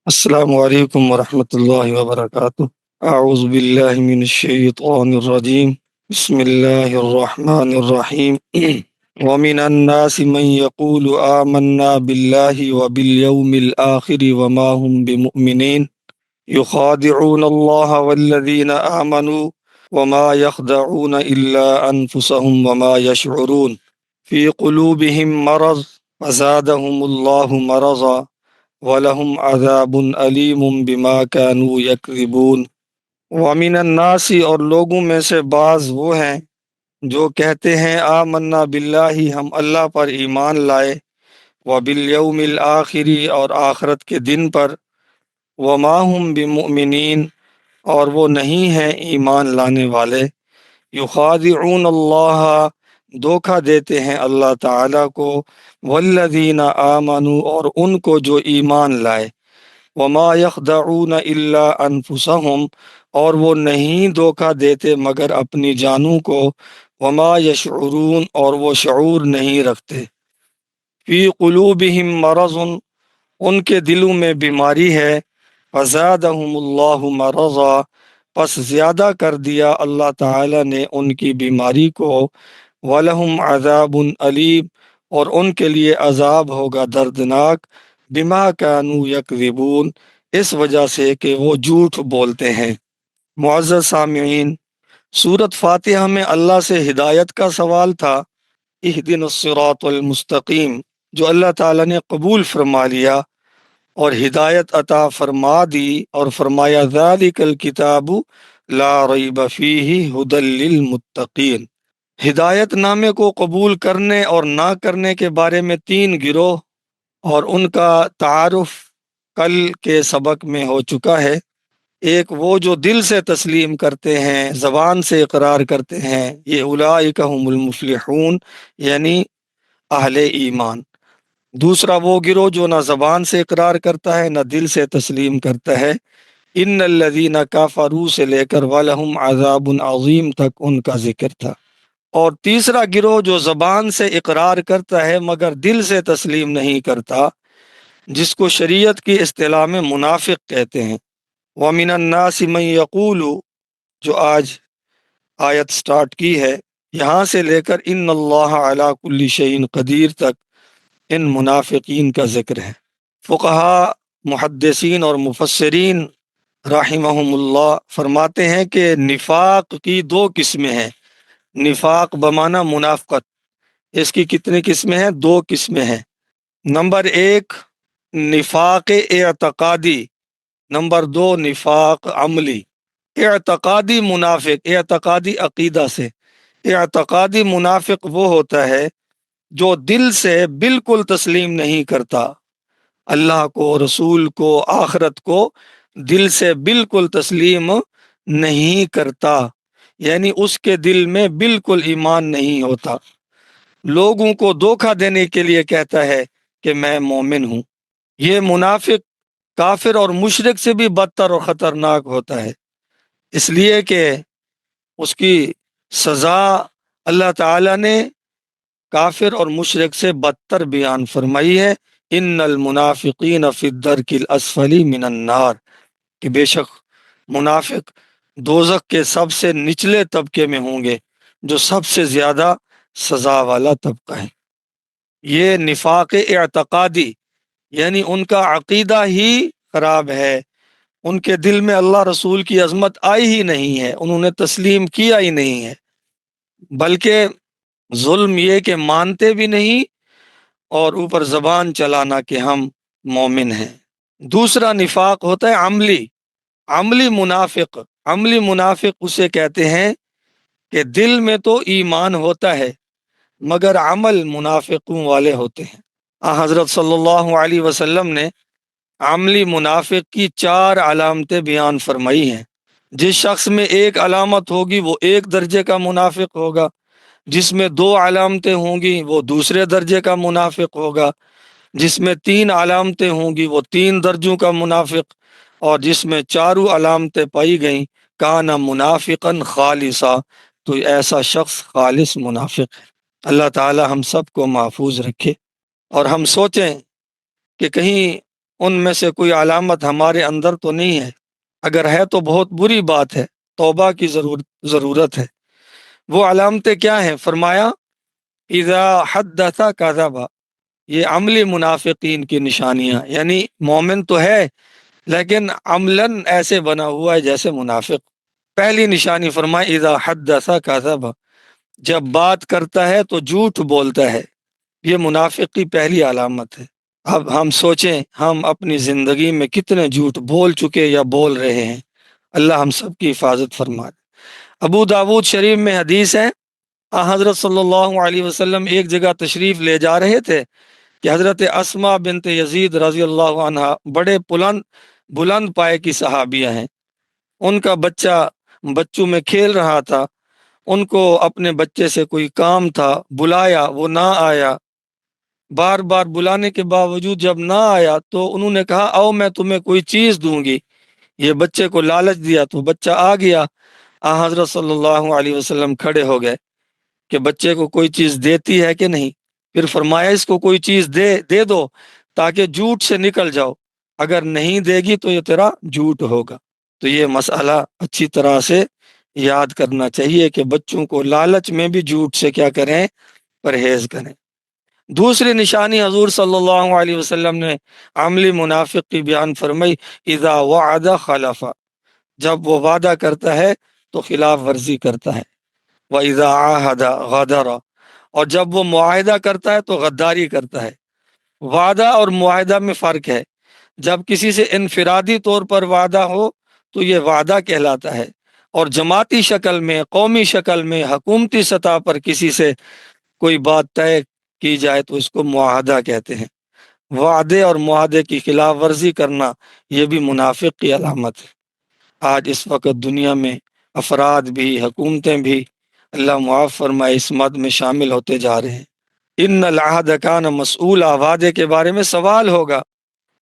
السلام علیکم ورحمۃ اللہ وبرکاتہ۔ اعوذ باللہ من الشیطان الرجیم، بسم اللہ الرحمن الرحیم۔ ومن الناس من يقول آمنا بالله وباليوم الآخر وما هم بمؤمنين يخادعون الله والذين آمنوا وما يخدعون إلا أنفسهم وما يشعرون في قلوبهم مرض فزادهم الله مرضا وَلَهُمْ عَذَابٌ أَلِيمٌ بِمَا كَانُوا يَكْذِبُونَ۔ وَمِنَ النَّاسِ، اور لوگوں میں سے بعض وہ ہیں جو کہتے ہیں آمنا باللہ، ہم اللہ پر ایمان لائے، وبالیوم الآخر، اور آخرت کے دن پر، وما هم بمؤمنین، اور وہ نہیں ہیں ایمان لانے والے، یخادعون اللہ، دھوکہ دیتے ہیں اللہ تعالیٰ کو، والذین آمنوا، اور ان کو جو ایمان لائے، وما یخدعون الا انفسہم، اور وہ نہیں دھوکہ دیتے مگر اپنی جانوں کو، وما یشعرون، اور وہ شعور نہیں رکھتے، فی قلوبہم مرض، ان کے دلوں میں بیماری ہے، فزادہم اللہ مرضا، پس زیادہ کر دیا اللہ تعالی نے ان کی بیماری کو، وَلَهُمْ عَذَابٌ أَلِيمٌ، اور ان کے لیے عذاب ہوگا دردناک، بما كانوا یکذبون، اس وجہ سے کہ وہ جھوٹ بولتے ہیں۔ معزز سامعین، سورۃ فاتحہ میں اللہ سے ہدایت کا سوال تھا، اہدنا الصراط المستقیم، جو اللہ تعالیٰ نے قبول فرما لیا اور ہدایت عطا فرما دی، اور فرمایا ذالک الکتاب لا ریب فیہ ھدی للمتقین۔ ہدایت نامے کو قبول کرنے اور نہ کرنے کے بارے میں تین گروہ اور ان کا تعارف کل کے سبق میں ہو چکا ہے۔ ایک وہ جو دل سے تسلیم کرتے ہیں، زبان سے اقرار کرتے ہیں، یہ اولئک هم المفلحون، یعنی اہل ایمان۔ دوسرا وہ گروہ جو نہ زبان سے اقرار کرتا ہے نہ دل سے تسلیم کرتا ہے، ان الذین کفروا سے لے کر ولہم عذاب عظیم تک ان کا ذکر تھا۔ اور تیسرا گروہ جو زبان سے اقرار کرتا ہے مگر دل سے تسلیم نہیں کرتا، جس کو شریعت کی اصطلاح میں منافق کہتے ہیں۔ وَمِنَ النَّاسِ مَن يَقُولُ، جو آج آیت سٹارٹ کی ہے، یہاں سے لے کر ان اللہ علی کل شیء قدیر تک ان منافقین کا ذکر ہے۔ فقہا، محدثین اور مفسرین رحمہم اللہ فرماتے ہیں کہ نفاق کی دو قسمیں ہیں۔ نفاق بمعنی منافقت، اس کی کتنی قسمیں ہیں؟ دو قسمیں ہیں۔ نمبر ایک نفاق اعتقادی، نمبر دو نفاق عملی۔ اعتقادی منافق، اعتقادی عقیدہ سے، اعتقادی منافق وہ ہوتا ہے جو دل سے بالکل تسلیم نہیں کرتا، اللہ کو، رسول کو، آخرت کو دل سے بالکل تسلیم نہیں کرتا، یعنی اس کے دل میں بالکل ایمان نہیں ہوتا، لوگوں کو دھوکہ دینے کے لیے کہتا ہے کہ میں مومن ہوں۔ یہ منافق کافر اور مشرک سے بھی بدتر اور خطرناک ہوتا ہے، اس لیے کہ اس کی سزا اللہ تعالی نے کافر اور مشرک سے بدتر بیان فرمائی ہے، ان المنافقین فی الدرک الاسفل من النار، کہ بے شک منافق دوزخ کے سب سے نچلے طبقے میں ہوں گے، جو سب سے زیادہ سزا والا طبقہ ہے۔ یہ نفاق اعتقادی، یعنی ان کا عقیدہ ہی خراب ہے، ان کے دل میں اللہ رسول کی عظمت آئی ہی نہیں ہے، انہوں نے تسلیم کیا ہی نہیں ہے، بلکہ ظلم یہ کہ مانتے بھی نہیں اور اوپر زبان چلانا کہ ہم مومن ہیں۔ دوسرا نفاق ہوتا ہے عملی، عملی منافق۔ عملی منافق اسے کہتے ہیں کہ دل میں تو ایمان ہوتا ہے مگر عمل منافقوں والے ہوتے ہیں۔ حضرت صلی اللہ علیہ وسلم نے عملی منافق کی 4 علامتیں بیان فرمائی ہیں۔ جس شخص میں ایک علامت ہوگی وہ ایک درجے کا منافق ہوگا، جس میں 2 علامتیں ہوں گی وہ دوسرے درجے کا منافق ہوگا، جس میں 3 علامتیں ہوں گی وہ 3 درجوں کا منافق، اور جس میں 4 علامتیں پائی گئیں کان منافقا خالصا، تو ایسا شخص خالص منافق ہے۔ اللہ تعالی ہم سب کو محفوظ رکھے، اور ہم سوچیں کہ کہیں ان میں سے کوئی علامت ہمارے اندر تو نہیں ہے، اگر ہے تو بہت بری بات ہے، توبہ کی ضرورت ہے۔ وہ علامتیں کیا ہیں؟ فرمایا اذا حدث کذب، یہ عملی منافقین کی نشانیاں، یعنی مومن تو ہے لیکن عملاً ایسے بنا ہوا ہے جیسے منافق۔ پہلی نشانی فرمائی اذا حدث کذب، جب بات کرتا ہے تو جھوٹ بولتا ہے، یہ منافق کی پہلی علامت ہے۔ اب ہم سوچیں ہم اپنی زندگی میں کتنے جھوٹ بول چکے یا بول رہے ہیں، اللہ ہم سب کی حفاظت فرمائے۔ ابو داود شریف میں حدیث ہے، حضرت صلی اللہ علیہ وسلم ایک جگہ تشریف لے جا رہے تھے کہ حضرت اسما بنت یزید رضی اللہ عنہ بڑے بلند پائے کی صحابیہ ہیں، ان کا بچہ بچوں میں کھیل رہا تھا، ان کو اپنے بچے سے کوئی کام تھا، بلایا وہ نہ آیا، بار بار بلانے کے باوجود جب نہ آیا تو انہوں نے کہا او میں تمہیں کوئی چیز دوں گی، یہ بچے کو لالچ دیا تو بچہ آ گیا۔ حضرت صلی اللہ علیہ وسلم کھڑے ہو گئے کہ بچے کو کوئی چیز دیتی ہے کہ نہیں؟ پھر فرمایا اس کو کوئی چیز دے دو تاکہ جھوٹ سے نکل جاؤ، اگر نہیں دے گی تو یہ تیرا جھوٹ ہوگا۔ تو یہ مسئلہ اچھی طرح سے یاد کرنا چاہیے کہ بچوں کو لالچ میں بھی جھوٹ سے کیا کریں؟ پرہیز کریں۔ دوسری نشانی حضور صلی اللہ علیہ وسلم نے عملی منافق کی بیان فرمائی اذا وعد خلف، جب وہ وعدہ کرتا ہے تو خلاف ورزی کرتا ہے، وَإِذَا عَاهَدَ غَدَرَ، اور جب وہ معاہدہ کرتا ہے تو غداری کرتا ہے۔ وعدہ اور معاہدہ میں فرق ہے، جب کسی سے انفرادی طور پر وعدہ ہو تو یہ وعدہ کہلاتا ہے، اور جماعتی شکل میں، قومی شکل میں، حکومتی سطح پر کسی سے کوئی بات طے کی جائے تو اس کو معاہدہ کہتے ہیں۔ وعدے اور معاہدے کی خلاف ورزی کرنا یہ بھی منافق کی علامت ہے۔ آج اس وقت دنیا میں افراد بھی، حکومتیں بھی، اللہ معاف فرمائے، اس مد میں شامل ہوتے جا رہے ہیں۔ ان العہد کان مسئولا، وعدے کے بارے میں سوال ہوگا،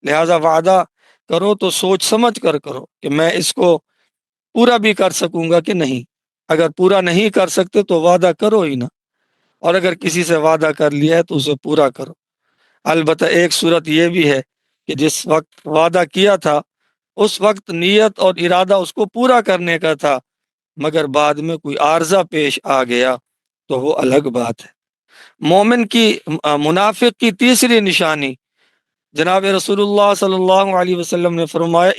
لہذا وعدہ کرو تو سوچ سمجھ کر کرو کہ میں اس کو پورا بھی کر سکوں گا کہ نہیں۔ اگر پورا نہیں کر سکتے تو وعدہ کرو ہی نہ، اور اگر کسی سے وعدہ کر لیا ہے تو اسے پورا کرو۔ البتہ ایک صورت یہ بھی ہے کہ جس وقت وعدہ کیا تھا اس وقت نیت اور ارادہ اس کو پورا کرنے کا تھا، مگر بعد میں کوئی عارضہ پیش آ گیا تو وہ الگ بات ہے۔ مومن کی منافق کی تیسری نشانی، جناب رسول اللہ صلی اللہ علیہ وسلم نے فرمایا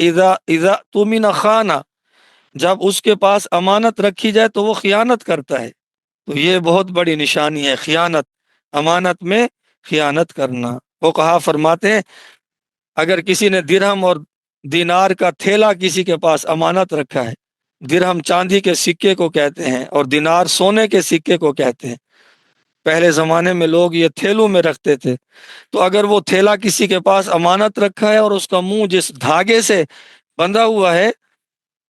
اذا تمن خانہ، جب اس کے پاس امانت رکھی جائے تو وہ خیانت کرتا ہے۔ تو یہ بہت بڑی نشانی ہے، خیانت، امانت میں خیانت کرنا۔ وہ کہا فرماتے ہیں اگر کسی نے درہم اور دینار کا تھیلا کسی کے پاس امانت رکھا ہے، درہم چاندی کے سکے کو کہتے ہیں اور دینار سونے کے سکے کو کہتے ہیں، پہلے زمانے میں لوگ یہ تھیلوں میں رکھتے تھے، تو اگر وہ تھیلا کسی کے پاس امانت رکھا ہے اور اس کا منہ جس دھاگے سے بندھا ہوا ہے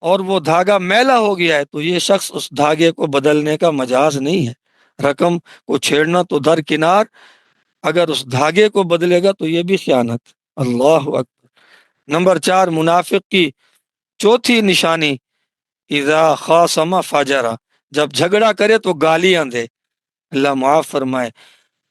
اور وہ دھاگا میلا ہو گیا ہے تو یہ شخص اس دھاگے کو بدلنے کا مجاز نہیں ہے، رقم کو چھیڑنا تو درکنار، اگر اس دھاگے کو بدلے گا تو یہ بھی خیانت۔ اللہ اکبر۔ نمبر 4، منافق کی چوتھی نشانی اذا خاصم فجر، جب جھگڑا کرے تو گالیاں دے، اللہ معاف فرمائے،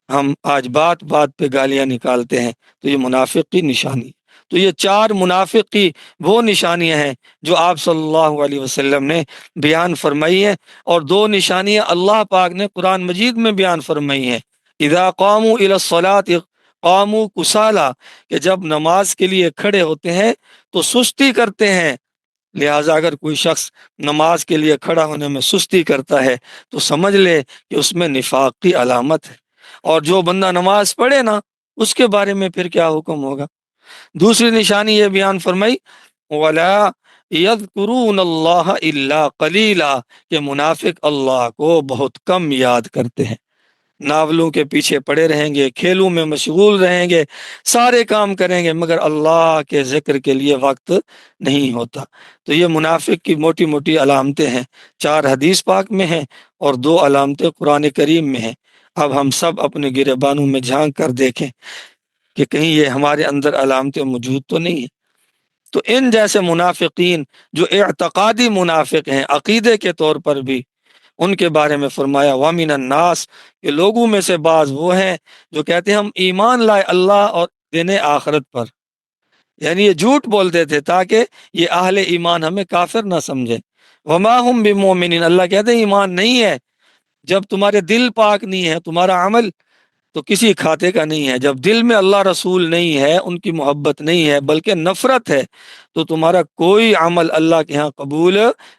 ہم آج بات بات پہ گالیاں نکالتے ہیں، تو یہ منافق کی نشانی۔ تو یہ 4 منافق کی وہ نشانیاں ہیں جو آپ صلی اللہ علیہ وسلم نے بیان فرمائی ہیں، اور 2 نشانیاں اللہ پاک نے قرآن مجید میں بیان فرمائی ہیں، اذا قاموا الی الصلاۃ قاموا کسالى، کہ جب نماز کے لیے کھڑے ہوتے ہیں تو سستی کرتے ہیں۔ لہٰذا اگر کوئی شخص نماز کے لیے کھڑا ہونے میں سستی کرتا ہے تو سمجھ لے کہ اس میں نفاق کی علامت ہے، اور جو بندہ نماز پڑھے نا اس کے بارے میں پھر کیا حکم ہوگا۔ دوسری نشانی یہ بیان فرمائی وَلَا يَذْكُرُونَ اللَّهَ إِلَّا قَلِيلًا، کہ منافق اللہ کو بہت کم یاد کرتے ہیں، ناولوں کے پیچھے پڑے رہیں گے، کھیلوں میں مشغول رہیں گے، سارے کام کریں گے، مگر اللہ کے ذکر کے لیے وقت نہیں ہوتا۔ تو یہ منافق کی موٹی موٹی علامتیں ہیں، 4 حدیث پاک میں ہیں اور 2 علامتیں قرآن کریم میں ہیں۔ اب ہم سب اپنے گریبانوں میں جھانک کر دیکھیں کہ کہیں یہ ہمارے اندر علامتیں موجود تو نہیں ہیں۔ تو ان جیسے منافقین جو اعتقادی منافق ہیں، عقیدے کے طور پر بھی، ان کے بارے میں فرمایا وَمِنَ النَّاسِ، کہ لوگوں میں سے بعض وہ ہیں جو کہتے ہیں ہم ایمان لائے اللہ اور دن آخرت پر، یعنی یہ جھوٹ بولتے تھے تاکہ یہ اہل ایمان ہمیں کافر نہ سمجھے. وما ہم بمؤمنین، اللہ کہتے ہیں ایمان نہیں ہے جب تمہارے دل پاک نہیں ہے، تمہارا عمل تو کسی کھاتے کا نہیں ہے. جب دل میں اللہ رسول نہیں ہے، ان کی محبت نہیں ہے بلکہ نفرت ہے، تو تمہارا کوئی عمل اللہ کے ہاں قبول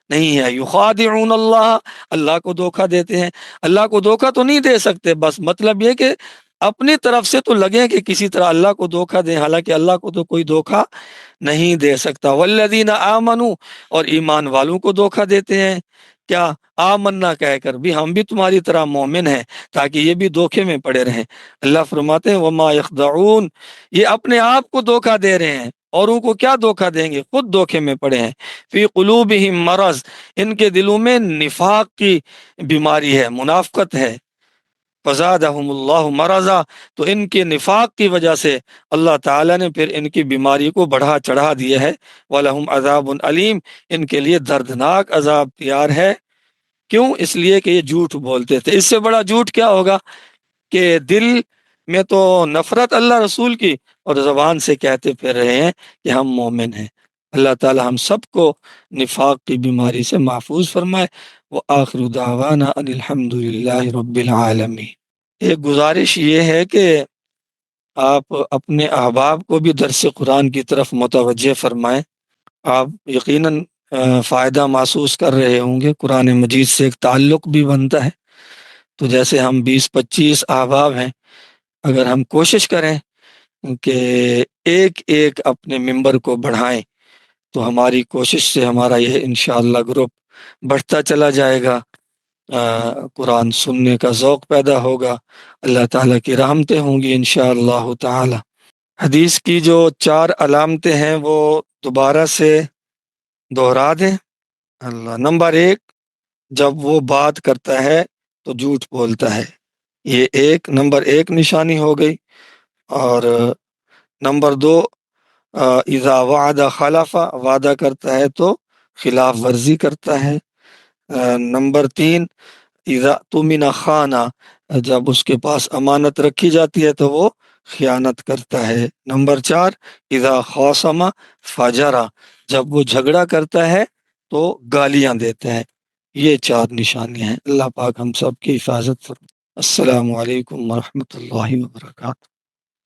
نہیں ہے. یخادعون اللہ، اللہ کو دھوکہ دیتے ہیں. اللہ کو دھوکہ تو نہیں دے سکتے، بس مطلب یہ کہ اپنی طرف سے تو لگے کہ کسی طرح اللہ کو دھوکہ دیں، حالانکہ اللہ کو تو کوئی دھوکہ نہیں دے سکتا. والذین آمنوا، اور ایمان والوں کو دھوکہ دیتے ہیں. کیا؟ آمنا کہہ کر بھی ہم بھی تمہاری طرح مومن ہیں، تاکہ یہ بھی دھوکے میں پڑے رہیں. اللہ فرماتے ہیں وما یخدعون، یہ اپنے آپ کو دھوکہ دے رہے ہیں، اوروں کو کیا دھوکہ دیں گے، خود دھوکے میں پڑے ہیں. فی قلوبہم مرض، ان کے دلوں میں نفاق کی بیماری ہے، منافقت ہے. فزادہم اللہ مرضا، تو ان کے نفاق کی وجہ سے اللہ تعالیٰ نے پھر ان کی بیماری کو بڑھا چڑھا دیا ہے. وَلَهُمْ عَذَابٌ علیم، ان کے لیے دردناک عذاب تیار ہے. کیوں؟ اس لیے کہ یہ جھوٹ بولتے تھے. اس سے بڑا جھوٹ کیا ہوگا کہ دل میں تو نفرت اللہ رسول کی، اور زبان سے کہتے پھر رہے ہیں کہ ہم مومن ہیں. اللہ تعالی ہم سب کو نفاق کی بیماری سے محفوظ فرمائے. وآخر دعوانا ان الحمد للہ رب العالمین. ایک گزارش یہ ہے کہ آپ اپنے احباب کو بھی درس قرآن کی طرف متوجہ فرمائیں. آپ یقیناً فائدہ محسوس کر رہے ہوں گے، قرآن مجید سے ایک تعلق بھی بنتا ہے. تو جیسے ہم 20-25 احباب ہیں، اگر ہم کوشش کریں کہ ایک ایک اپنے ممبر کو بڑھائیں تو ہماری کوشش سے ہمارا یہ انشاءاللہ گروپ بڑھتا چلا جائے گا. قرآن سننے کا ذوق پیدا ہوگا، اللہ تعالیٰ کی رحمتیں ہوں گی انشاءاللہ تعالی. حدیث کی جو 4 علامتیں ہیں وہ دوبارہ سے دہرا دیں. اللہ نمبر 1، جب وہ بات کرتا ہے تو جھوٹ بولتا ہے، یہ نمبر 1 نشانی ہو گئی. اور نمبر 2، اذا وعد خلف، وعدہ کرتا ہے تو خلاف ورزی کرتا ہے. نمبر 3، اذا تمن خانہ، جب اس کے پاس امانت رکھی جاتی ہے تو وہ خیانت کرتا ہے. نمبر 4، اذا خاصم فجرا، جب وہ جھگڑا کرتا ہے تو گالیاں دیتا ہے. یہ 4 نشانیاں ہیں. اللہ پاک ہم سب کی حفاظت فرمائے. السلام علیکم ورحمۃ اللہ وبرکاتہ.